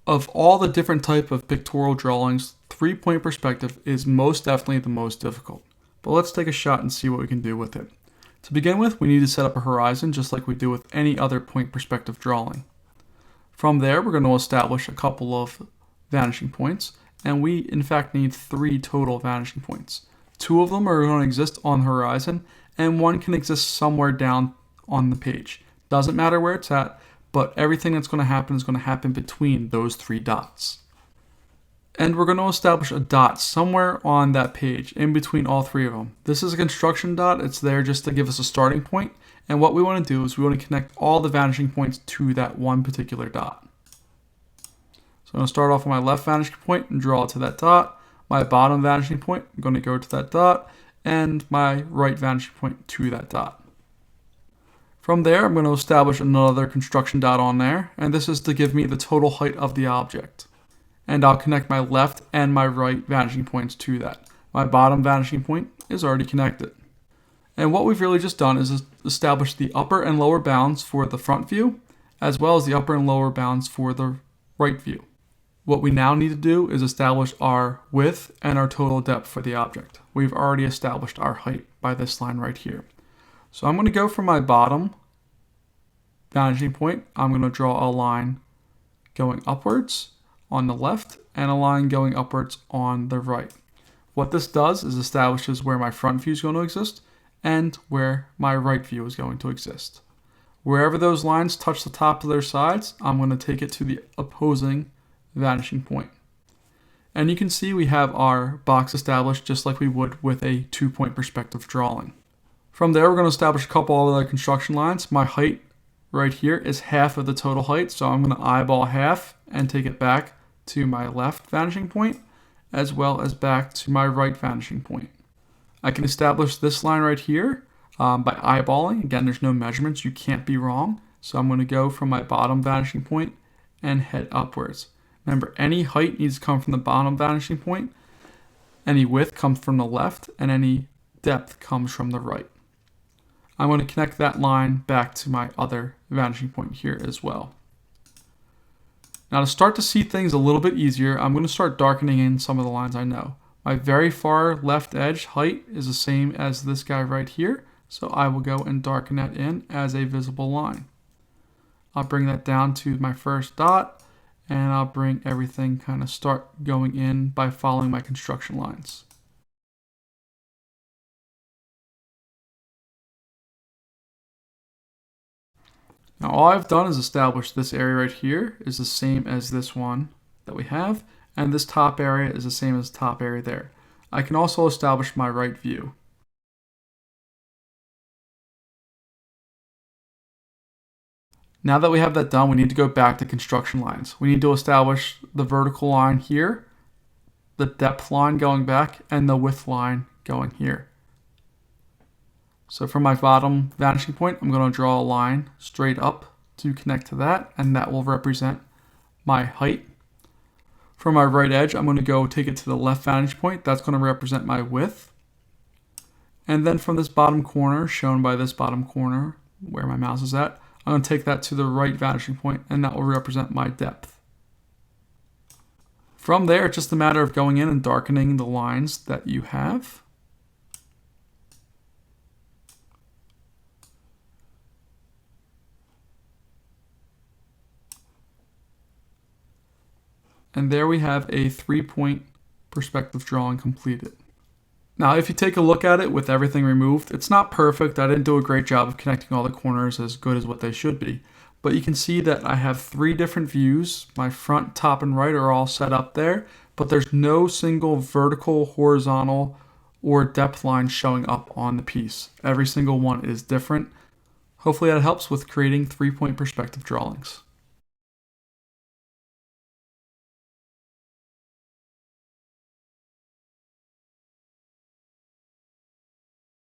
Of all the different type of pictorial drawings, 3-point perspective is most definitely the most difficult. But let's take a shot and see what we can do with it. To begin with, we need to set up a horizon just like we do with any other point perspective drawing. From there, we're going to establish a couple of vanishing points, and we in fact need 3 total vanishing points. 2 of them are going to exist on the horizon, and 1 can exist somewhere down on the page. Doesn't matter where it's at, but everything that's going to happen is going to happen between those 3 dots. And we're going to establish a dot somewhere on that page in between all 3 of them. This is a construction dot. It's there just to give us a starting point. And what we want to do is we want to connect all the vanishing points to that one particular dot. So I'm going to start off with my left vanishing point and draw it to that dot. My bottom vanishing point, I'm going to go to that dot. And my right vanishing point to that dot. From there, I'm going to establish another construction dot on there. And this is to give me the total height of the object. And I'll connect my left and my right vanishing points to that. My bottom vanishing point is already connected. And what we've really just done is establish the upper and lower bounds for the front view, as well as the upper and lower bounds for the right view. What we now need to do is establish our width and our total depth for the object. We've already established our height by this line right here. So I'm going to go for my bottom vanishing point. I'm going to draw a line going upwards on the left and a line going upwards on the right. What this does is establishes where my front view is going to exist and where my right view is going to exist. Wherever those lines touch the top of their sides, I'm going to take it to the opposing vanishing point. And you can see we have our box established just like we would with a 2-point perspective drawing. From there, we're going to establish a couple of other construction lines. My height right here is half of the total height, so I'm going to eyeball half and take it back to my left vanishing point, as well as back to my right vanishing point. I can establish this line right here by eyeballing. Again, there's no measurements, you can't be wrong. So I'm going to go from my bottom vanishing point and head upwards. Remember, any height needs to come from the bottom vanishing point, any width comes from the left, and any depth comes from the right. I'm going to connect that line back to my other vanishing point here as well. Now to start to see things a little bit easier, I'm going to start darkening in some of the lines I know. My very far left edge height is the same as this guy right here, so I will go and darken that in as a visible line. I'll bring that down to my first dot, and I'll bring everything kind of start going in by following my construction lines. Now all I've done is establish this area right here is the same as this one that we have, and this top area is the same as the top area there. I can also establish my right view. Now that we have that done, we need to go back to construction lines. We need to establish the vertical line here, the depth line going back, and the width line going here. So from my bottom vanishing point, I'm going to draw a line straight up to connect to that, and that will represent my height. From my right edge, I'm going to go take it to the left vantage point. That's going to represent my width. And then from this bottom corner, shown by this bottom corner, where my mouse is at, I'm going to take that to the right vanishing point, and that will represent my depth. From there, it's just a matter of going in and darkening the lines that you have. And there we have a 3-point perspective drawing completed. Now, if you take a look at it with everything removed, it's not perfect. I didn't do a great job of connecting all the corners as good as what they should be. But you can see that I have 3 different views. My front, top, and right are all set up there, but there's no single vertical, horizontal, or depth line showing up on the piece. Every single one is different. Hopefully that helps with creating 3-point perspective drawings.